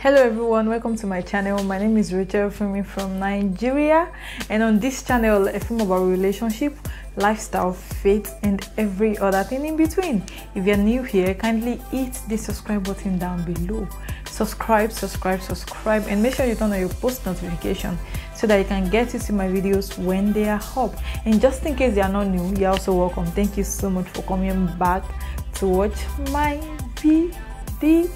Hello everyone, welcome to my channel. My name is Racheal from Nigeria, and on this channel I film about relationship, lifestyle, faith and every other thing in between. If you're new here, kindly hit the subscribe button down below. Subscribe and make sure you turn on your post notification so that you can get to see my videos when they are up. And just in case you are not new, you're also welcome. Thank you so much for coming back to watch my videos.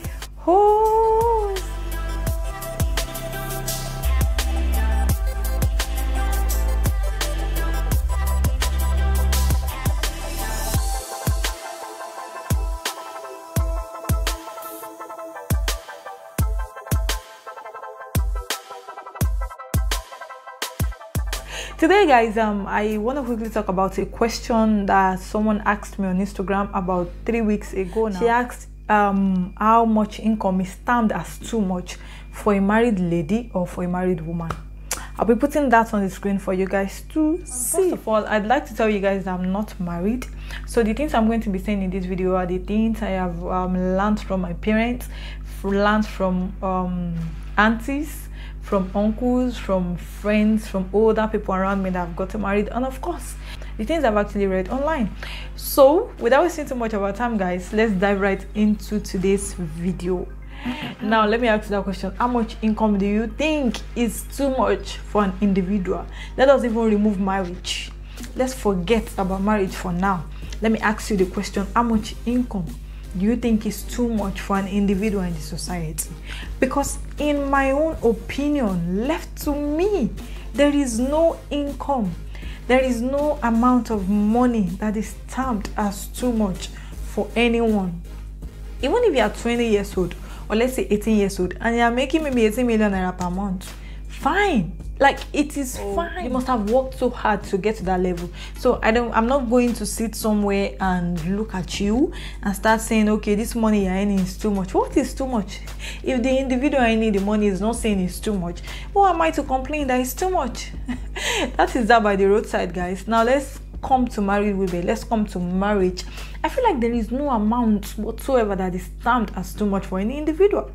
Today guys, I want to quickly talk about a question that someone asked me on Instagram about 3 weeks ago now. She asked how much income is termed as too much for a married lady or for a married woman. I'll be putting that on the screen for you guys to see. First of all, I'd like to tell you guys that I'm not married, so the things I'm going to be saying in this video are the things I have learned from my parents, learned from aunties, from uncles, from friends, from older people around me that have gotten married, and of course the things I've actually read online. So without wasting too much of our time guys, let's dive right into today's video. Now let me ask you that question: how much income do you think is too much for an individual? Let us even remove marriage. Let's forget about marriage for now. Let me ask you the question: how much income do you think is too much for an individual in the society? Because in my own opinion, left to me, there is no income, there is no amount of money that is termed as too much for anyone. Even if you are 20 years old, or let's say 18 years old, and you are making maybe 18 million naira per month, fine. Like, it is fine. You must have worked so hard to get to that level. So I'm not going to sit somewhere and look at you and start saying, okay, this money you're earning is too much. What is too much? If the individual earning the money is not saying it's too much, who am I to complain that it's too much? That is that by the roadside, guys. Now let's come to married women. Let's come to marriage. I feel like there is no amount whatsoever that is termed as too much for any individual.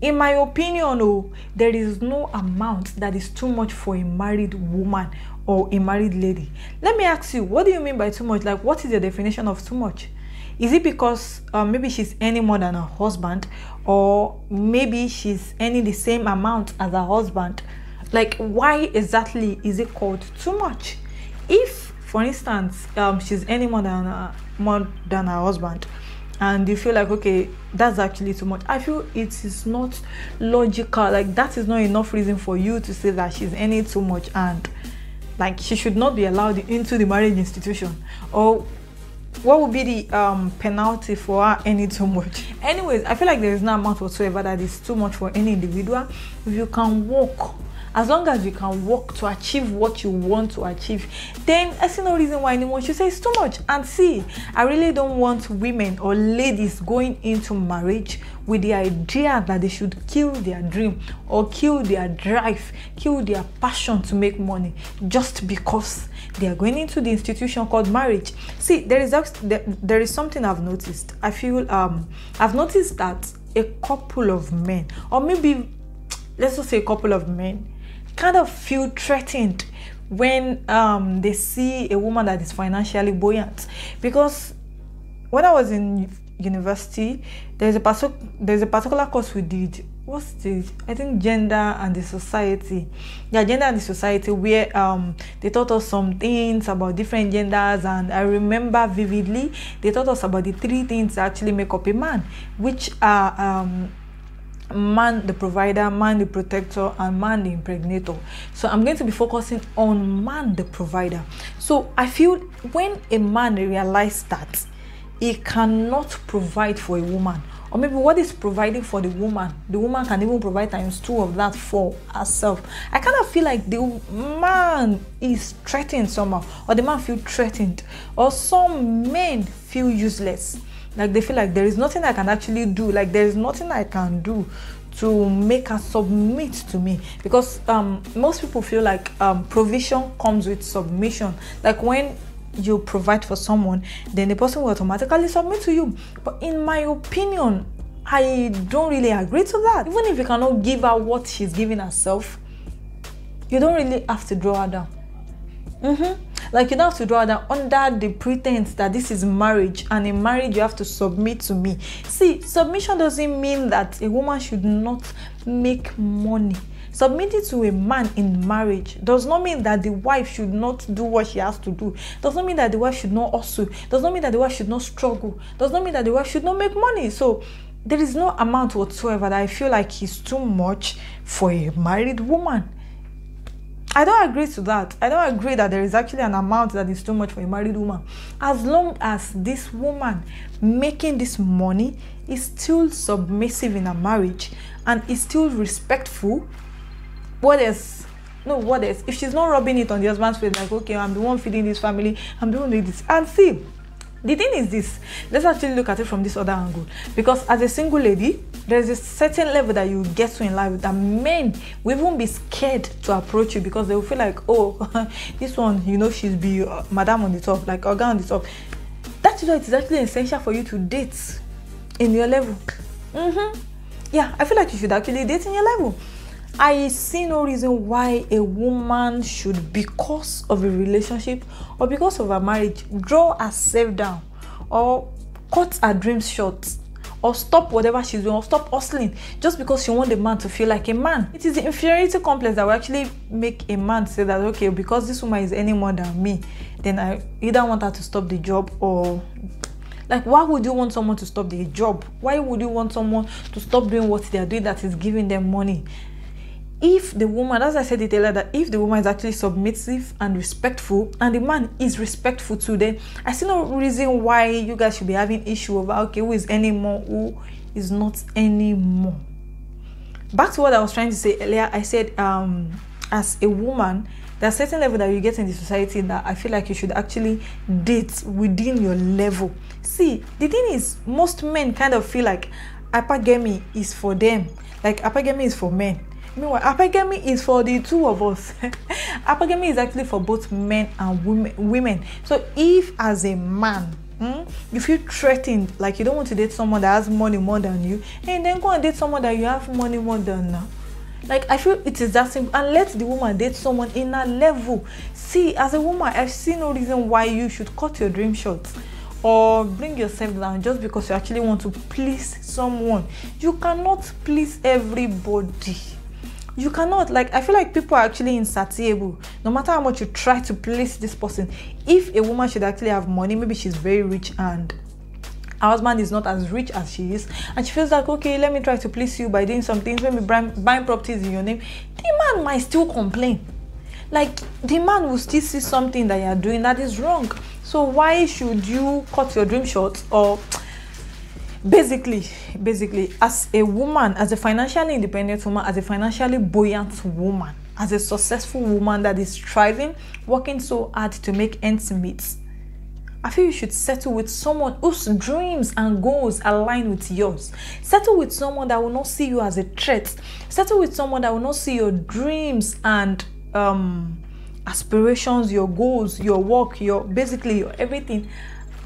In my opinion, there is no amount that is too much for a married woman or a married lady. Let me ask you, what do you mean by too much? Like, what is your definition of too much? Is it because maybe she's earning more than her husband, or maybe she's earning the same amount as her husband? Like, why exactly is it called too much? If, for instance, she's earning more than her husband, and you feel like, okay, that's actually too much, I feel it is not logical. Like, that is not enough reason for you to say that she's earning too much and like she should not be allowed into the marriage institution. Or what would be the penalty for her earning too much? Anyways, I feel like there is no amount whatsoever that is too much for any individual. If you can work, as long as you can work to achieve what you want to achieve, then I see no reason why anyone should say it's too much. And see, I really don't want women or ladies going into marriage with the idea that they should kill their dream or kill their drive, kill their passion to make money just because they are going into the institution called marriage. See, there is something I've noticed. I feel I've noticed that a couple of men, or maybe let's just say a couple of men, kind of feel threatened when they see a woman that is financially buoyant. Because when I was in university, there's a particular course we did. What's this? I think gender and the society. Yeah, gender and the society, where they taught us some things about different genders, and I remember vividly they taught us about the 3 things that actually make up a man, which are man the provider, man the protector, and man the impregnator. So I'm going to be focusing on man the provider. So I feel when a man realizes that he cannot provide for a woman, or maybe what is providing for the woman can even provide ×2 of that for herself, I kind of feel like the man is threatened somehow, or the man feels threatened, or some men feel useless. Like, they feel like there is nothing I can actually do, like there is nothing I can do to make her submit to me. Because most people feel like provision comes with submission. Like, when you provide for someone, then the person will automatically submit to you. But in my opinion, I don't really agree to that. Even if you cannot give her what she's giving herself, you don't really have to draw her down. Like, you don't have to draw her down under the pretense that this is marriage, and in marriage you have to submit to me. See, submission doesn't mean that a woman should not make money. Submitting to a man in marriage does not mean that the wife should not do what she has to do. Does not mean that the wife should not hustle. Does not mean that the wife should not struggle. Does not mean that the wife should not make money. So there is no amount whatsoever that I feel like is too much for a married woman. I don't agree to that. I don't agree that there is actually an amount that is too much for a married woman. As long as this woman making this money is still submissive in a marriage and is still respectful, what else? No, what else? If she's not rubbing it on the husband's face, like, okay, I'm the one feeding this family, I'm the one doing this. And see, the thing is this, let's actually look at it from this other angle. Because as a single lady, there's a certain level that you get to in life that men will even be scared to approach you, because they will feel like, oh, this one, you know, she's be madam on the top, like organ on the top. That is why it is actually essential for you to date in your level. Yeah, I feel like you should actually date in your level. I see no reason why a woman should, because of a relationship or because of a marriage, draw herself down or cut her dreams short or stop whatever she's doing or stop hustling just because she wants the man to feel like a man. It is the inferiority complex that will actually make a man say that, okay, because this woman is any more than me, then I either want her to stop the job, or like, why would you want someone to stop the job? Why would you want someone to stop doing what they are doing that is giving them money? If the woman, as I said it earlier, that if the woman is actually submissive and respectful, and the man is respectful too, then I see no reason why you guys should be having issue over, okay, who is anymore, who is not anymore. Back to what I was trying to say earlier, I said as a woman, there's a certain level that you get in the society that I feel like you should actually date within your level. See, the thing is, most men kind of feel like Apagami is for them, like Apagami is for men. Meanwhile, Apagami is for the two of us. Apagami is actually for both men and women. So if as a man, you feel threatened, like you don't want to date someone that has money more than you, and then go and date someone that you have money more than now. Like, I feel it is that simple. And let the woman date someone in a level. See, as a woman, I see no reason why you should cut your dream short or bring yourself down just because you actually want to please someone. You cannot please everybody. You cannot. Like, I feel like people are actually insatiable. No matter how much you try to please this person, if a woman should actually have money, maybe she's very rich and her husband is not as rich as she is, and she feels like, okay, let me try to please you by doing some things, maybe buying properties in your name, the man might still complain. Like, the man will still see something that you're doing that is wrong. So why should you cut your dream short? Or basically, as a woman, as a financially independent woman, as a financially buoyant woman, as a successful woman that is striving, working so hard to make ends meet, I feel you should settle with someone whose dreams and goals align with yours. Settle with someone that will not see you as a threat. Settle with someone that will not see your dreams and aspirations, your goals, your work, your everything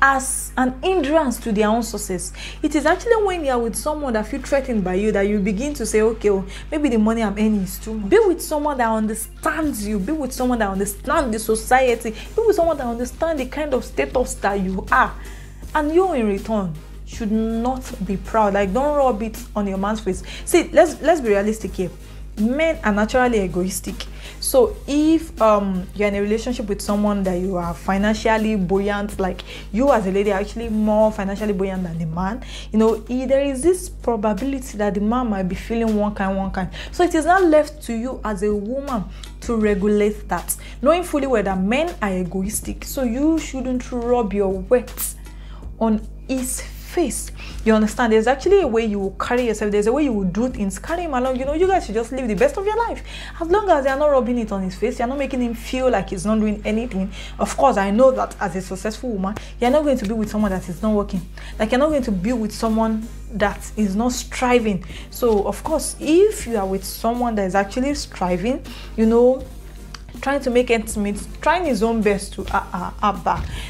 as an hindrance to their own success. It is actually when you are with someone that feels threatened by you that you begin to say, okay, well, maybe the money I'm earning is too much. Be with someone that understands you. Be with someone that understands the society. Be with someone that understands the kind of status that you are. And you in return should not be proud. Like, don't rub it on your man's face. See, let's be realistic here. Men are naturally egoistic. So if you're in a relationship with someone that you are financially buoyant, like you as a lady are actually more financially buoyant than the man, you know, there is this probability that the man might be feeling one kind. So it is not left to you as a woman to regulate that, knowing fully well that men are egoistic. So you shouldn't rub your weight on his face. You understand? There's actually a way you will carry yourself. There's a way you will do things. Carry him along. You know, you guys should just live the best of your life. As long as you're not rubbing it on his face, you're not making him feel like he's not doing anything. Of course, I know that as a successful woman, you're not going to be with someone that is not working. Like, you're not going to be with someone that is not striving. So, of course, if you are with someone that is actually striving, you know, trying to make ends meet, trying his own best to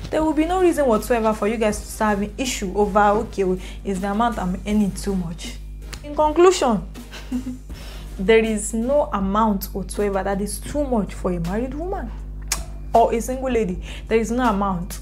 there will be no reason whatsoever for you guys to start having issue over, okay, is the amount I'm earning too much? In conclusion, there is no amount whatsoever that is too much for a married woman or a single lady. There is no amount.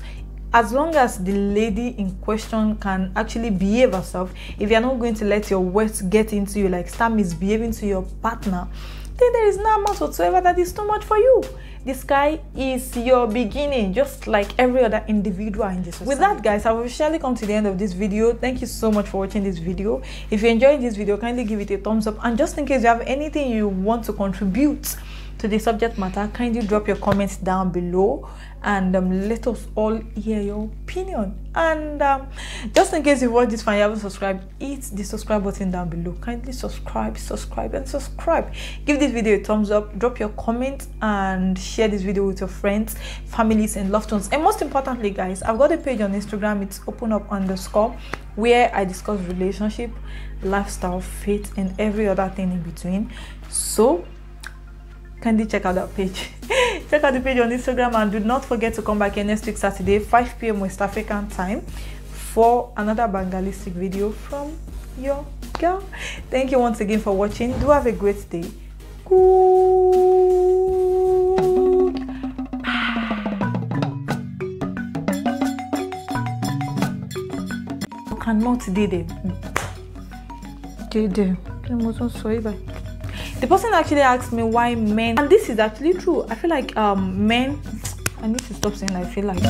As long as the lady in question can actually behave herself, if you're not going to let your words get into you, like start misbehaving to your partner, then there is no amount whatsoever that is too much for you. The sky is your beginning, just like every other individual in this society. With that, guys, I've officially come to the end of this video. Thank you so much for watching this video. If you enjoyed this video, kindly give it a thumbs up, and just in case you have anything you want to contribute to the subject matter, kindly drop your comments down below, and let us all hear your opinion. And just in case you watch this and you haven't subscribed, hit the subscribe button down below. Kindly subscribe. Give this video a thumbs up, drop your comment, and share this video with your friends, families, and loved ones. And most importantly, guys, I've got a page on Instagram. It's openup_, where I discuss relationship, lifestyle, faith, and every other thing in between. So kindly check out that page. Check out the page on Instagram, and do not forget to come back here next week Saturday, 5 p.m. West African time, for another Bangalistic video from your girl. Thank you once again for watching. Do have a great day. You cannot do it. The person actually asked me why men, and this is actually true. I feel like men, I need to stop saying I feel like.